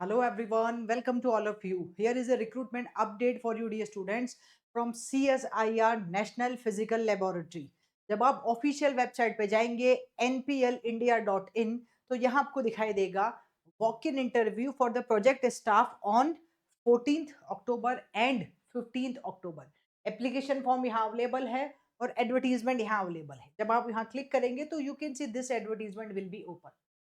Hello everyone, welcome to all of you. Here is a recruitment update for you dear students from CSIR National Physical Laboratory. जब आप official website पे जाएंगे nplindia.in तो यहाँ आपको दिखाई देगा walk in interview for the project staff on 14th October and 15th October. Application form यहाँ अवेलेबल है और एडवर्टीजमेंट यहाँ अवेलेबल है. जब आप यहाँ क्लिक करेंगे तो you can see this advertisement will be open.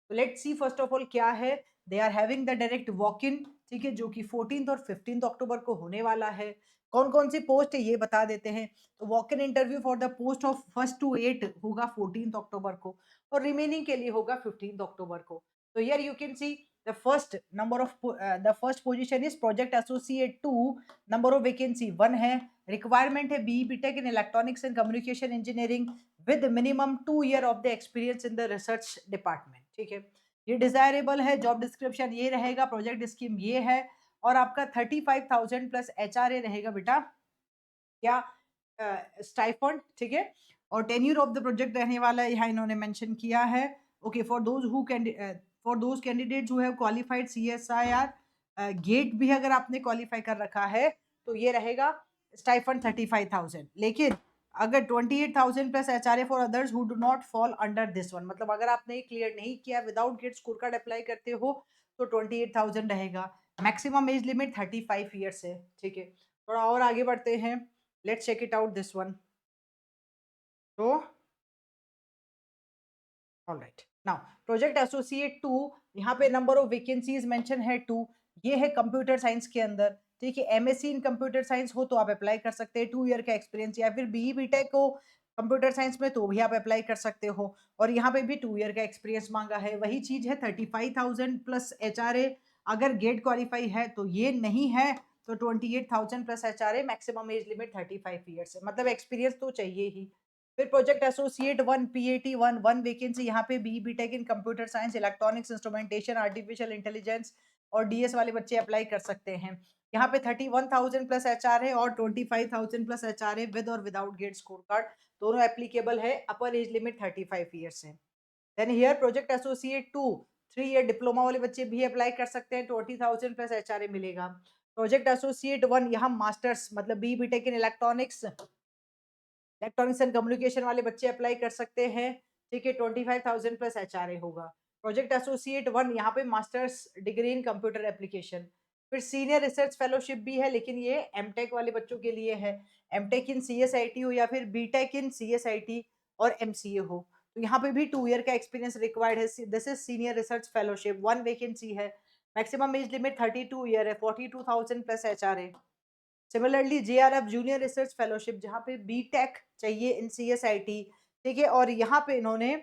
तो let's see first of all क्या है. They are having the direct walk in, ठीक है, जो कि 14th और 15th अक्टूबर को होने वाला है. कौन कौन सी पोस्ट है ये बता देते हैं. तो walk in interview for the post of first to eight होगा 14th अक्टूबर को और रिमेनिंग के लिए होगा 15th अक्टूबर को. तो here you can C the first number of the first position is project associate 2. number of vacancy 1 है. requirement है BE BTech in electronics and communication engineering with minimum 2 year of the experience in the research department. ठीक है, ये desirable है. Job description ये रहेगा, project scheme ये है और आपका 35,000 प्लस HRA रहेगा बेटा, क्या स्टाइफंड. ठीक है, और टेन्यूर ऑफ द प्रोजेक्ट रहने वाला है, यहाँ इन्होंने मेंशन किया है. Okay, for those candidates who have qualified CSIR GATE भी अगर आपने क्वालिफाई कर रखा है तो ये रहेगा स्टाइफंड 35,000. लेकिन अगर 28,000 plus HRA for others who do not fall under this one, मतलब अगर आपने क्लियर नहीं किया, without GATE score card apply करते हो तो 28,000 रहेगा. मैक्सिमम एज लिमिट 35 ईयर्स है. ठीक है, थोड़ा और आगे बढ़ते हैं. Let's check it out this one. So, all right. Now, project associate 2, यहाँ पे नंबर ऑफ वैकेंसीज मेंशन है 2. ये है कंप्यूटर साइंस के अंदर. ठीक है, MSc इन कंप्यूटर साइंस हो तो आप अप्लाई कर सकते हैं, 2 ईयर का एक्सपीरियंस, या फिर BE BTech हो कंप्यूटर साइंस में तो भी आप अप्लाई कर सकते हो. और यहाँ पे भी 2 ईयर का एक्सपीरियंस मांगा है. वही चीज है 35,000 प्लस HRA. अगर गेट क्वालिफाई है तो ये नहीं है तो 28,000 plus HRA. Maximum age limit 35 years है, मतलब एक्सपीरियंस तो चाहिए ही. फिर प्रोजेक्ट एसोसिएट 1 PAT 1 वैकेंसी, यहाँ पे BE BTech in computer science, electronics, instrumentation, artificial intelligence और DS वाले बच्चे अप्लाई कर सकते हैं. यहाँ पे 31,000 प्लस HRA और 25,000 प्लस HRA विद और विदाउट गेट स्कोर कार्ड दोनों एप्लीकेबल है. अपर एज लिमिट 35 ईयर्स है. Then here project associate 2 3 year diploma वाले बच्चे भी अप्लाई कर सकते हैं, 20,000 प्लस HRA मिलेगा. प्रोजेक्ट एसोसिएट 1 यहाँ मास्टर्स मतलब BE BTech in electronics and communication वाले बच्चे अप्लाई कर सकते हैं. ठीक है, 25,000 प्लस HRA होगा. प्रोजेक्ट एसोसिएट 1 यहाँ पे masters degree in computer application. फिर सीनियर रिसर्च फेलोशिप भी है, लेकिन ये एमटेक वाले बच्चों के लिए है. एमटेक इन CSIT हो या फिर बीटेक इन CSIT और MCA हो तो यहाँ पे भी 2 ईयर का एक्सपीरियंस रिक्वायर्ड है. This is senior research fellowship, 1 vacancy है. मैक्सिमम एज लिमिट 32 ईयर है, 42,000 plus HRA. Similarly JRF junior research fellowship, जहाँ पे बीटेक चाहिए इन CSIT. ठीक है, और यहाँ पे इन्होंने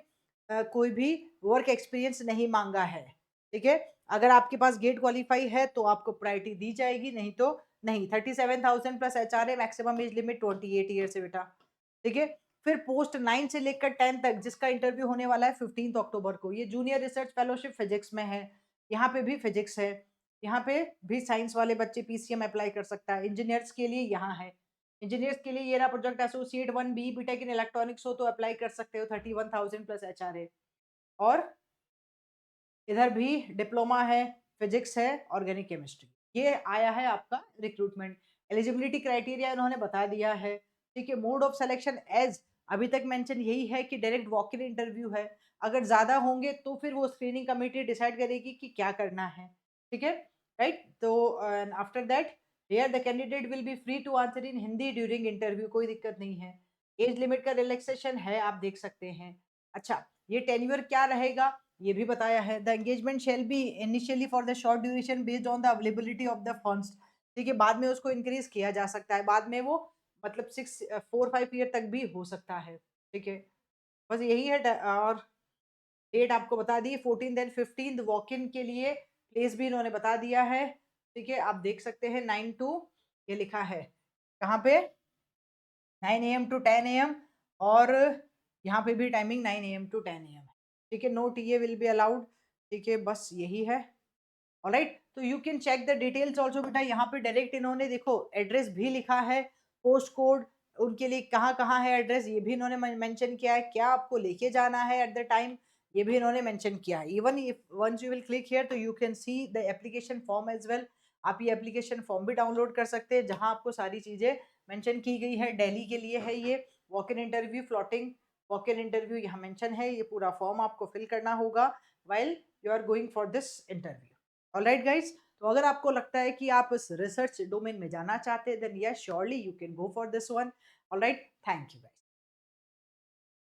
कोई भी वर्क एक्सपीरियंस नहीं मांगा है. ठीक है, अगर आपके पास गेट क्वालिफाई है तो आपको प्रायोरिटी दी जाएगी, नहीं तो नहीं. 37,000 plus HRA, maximum age limit 28 year से बेटा. ठीक है, फिर पोस्ट 9 से लेकर 10 तक जिसका इंटरव्यू होने वाला है 15th अक्टूबर को, ये जूनियर रिसर्च फेलोशिप फिजिक्स में है. यहाँ पे भी फिजिक्स है. यहाँ पे भी साइंस वाले बच्चे PCM अप्लाई कर सकता है. इंजीनियर्स के लिए यहाँ है. इंजीनियर्स के लिए ये रहा project associate 1 BE BTech in electronics हो तो अप्लाई कर सकते हो, 31,000 प्लस HRA. और इधर भी डिप्लोमा है, फिजिक्स है, ऑर्गेनिक केमिस्ट्री. ये आया है आपका रिक्रूटमेंट. एलिजिबिलिटी क्राइटेरिया इन्होंने बता दिया है. ठीक है, मोड ऑफ सिलेक्शन एज अभी तक मेंशन यही है कि डायरेक्ट वॉक इन इंटरव्यू है. अगर ज्यादा होंगे तो फिर वो स्क्रीनिंग कमेटी डिसाइड करेगी कि क्या करना है. ठीक है, राइट. तो after that here the candidate will be free to answer in Hindi during interview, कोई दिक्कत नहीं है. एज लिमिट का रिलैक्सेशन है, आप देख सकते हैं. अच्छा, ये टेन्योर क्या रहेगा ये भी बताया है. The engagement shall be initially for the short duration based on the availability of the funds. ठीक है, बाद में उसको इंक्रीज किया जा सकता है, बाद में वो मतलब 4-5 ईयर तक भी हो सकता है. ठीक है, बस यही है. और डेट आपको बता दी 14 देन 15 वॉक इन के लिए. प्लेस भी इन्होंने बता दिया है. ठीक है, आप देख सकते हैं 9 टू, ये लिखा है कहाँ पे, 9 AM टू 10 AM. और यहाँ पे भी टाइमिंग 9 AM टू 10 AM है. ठीक है, no TA will be allowed. ठीक है, बस यही है. ऑलराइट, तो you can check the details also बेटा. यहाँ पे डायरेक्ट इन्होंने देखो एड्रेस भी लिखा है, पोस्ट कोड उनके लिए कहाँ कहाँ है एड्रेस ये भी इन्होंने मेंशन किया है, क्या आपको लेके जाना है एट द टाइम. ये भी इन्होंने मेंशन किया है। Even if once you will click here तो you can see the application form as well. आप ये एप्लीकेशन फॉर्म भी डाउनलोड कर सकते हैं जहां आपको सारी चीजें मेंशन की गई है। दिल्ली के लिए है ये walk in interview, floating walk in interview यहाँ मेंशन है। ये पूरा फॉर्म आपको फिल करना होगा while you are going for this interview. Alright guys, तो अगर आपको लगता है कि आप इस रिसर्च डोमेन में जाना चाहते हैं then yes surely you can go for this one. Alright, thank you.